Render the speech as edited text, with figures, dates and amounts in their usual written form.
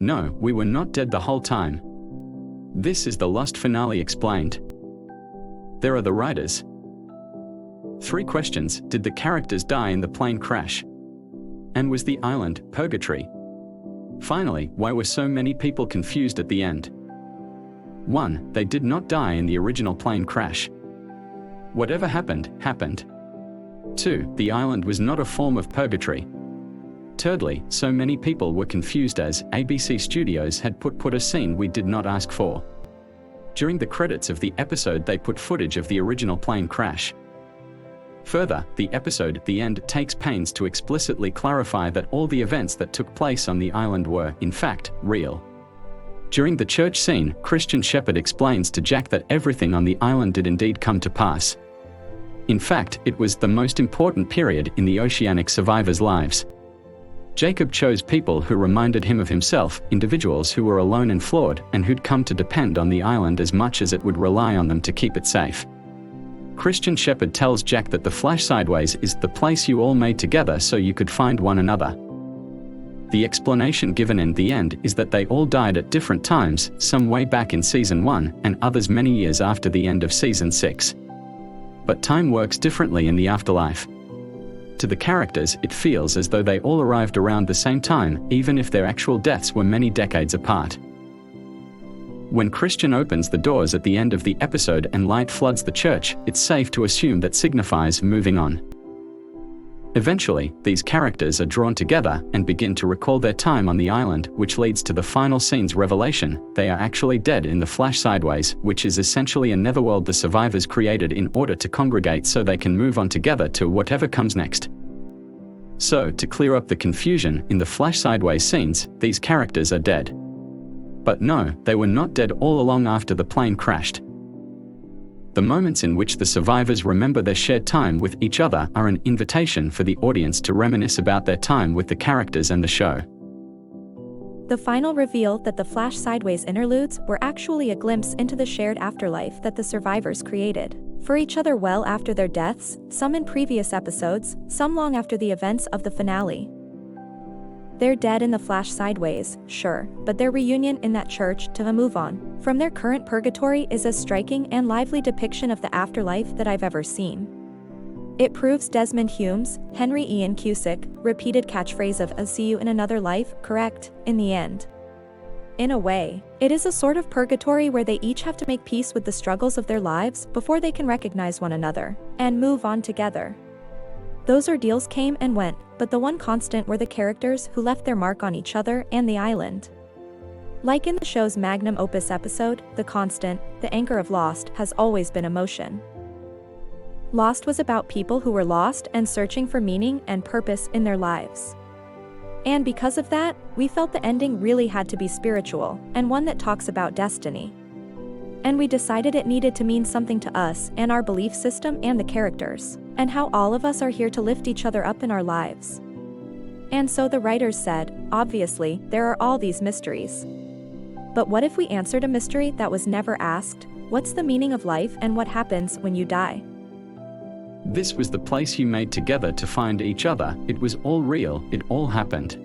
No, we were not dead the whole time. This is the Lost finale explained. There are the writers. 3 questions. Did the characters die in the plane crash? And was the island purgatory? Finally, why were so many people confused at the end? 1. They did not die in the original plane crash. Whatever happened, happened. 2. The island was not a form of purgatory. Thirdly, so many people were confused as ABC Studios had put a scene we did not ask for. During the credits of the episode they put footage of the original plane crash. Further, the episode at the end takes pains to explicitly clarify that all the events that took place on the island were, in fact, real. During the church scene, Christian Shepherd explains to Jack that everything on the island did indeed come to pass. In fact, it was the most important period in the oceanic survivors' lives. Jacob chose people who reminded him of himself, individuals who were alone and flawed, and who'd come to depend on the island as much as it would rely on them to keep it safe. Christian Shepherd tells Jack that the Flash Sideways is the place you all made together so you could find one another. The explanation given in the end is that they all died at different times, some way back in Season 1, and others many years after the end of Season 6. But time works differently in the afterlife. To the characters, it feels as though they all arrived around the same time, even if their actual deaths were many decades apart. When Christian opens the doors at the end of the episode and light floods the church, it's safe to assume that signifies moving on. Eventually, these characters are drawn together and begin to recall their time on the island, which leads to the final scene's revelation: they are actually dead in the Flash Sideways, which is essentially a netherworld the survivors created in order to congregate so they can move on together to whatever comes next. So, to clear up the confusion, in the Flash Sideways scenes, these characters are dead. But no, they were not dead all along after the plane crashed. The moments in which the survivors remember their shared time with each other are an invitation for the audience to reminisce about their time with the characters and the show. The final reveal that the Flash Sideways interludes were actually a glimpse into the shared afterlife that the survivors created for each other well after their deaths, some in previous episodes, some long after the events of the finale. They're dead in the Flash Sideways, sure, but their reunion in that church to move on from their current purgatory is a striking and lively depiction of the afterlife that I've ever seen. It proves Desmond Hume's, Henry Ian Cusick, repeated catchphrase of "I'll see you in another life" correct, in the end. In a way, it is a sort of purgatory where they each have to make peace with the struggles of their lives before they can recognize one another and move on together. Those ordeals came and went, but the one constant were the characters who left their mark on each other and the island. Like in the show's magnum opus episode, the constant, the anchor of Lost, has always been emotion. Lost was about people who were lost and searching for meaning and purpose in their lives. And because of that, we felt the ending really had to be spiritual, and one that talks about destiny. And we decided it needed to mean something to us and our belief system and the characters, and how all of us are here to lift each other up in our lives. And so the writers said, obviously, there are all these mysteries. But what if we answered a mystery that was never asked? What's the meaning of life and what happens when you die? This was the place you made together to find each other. It was all real, it all happened.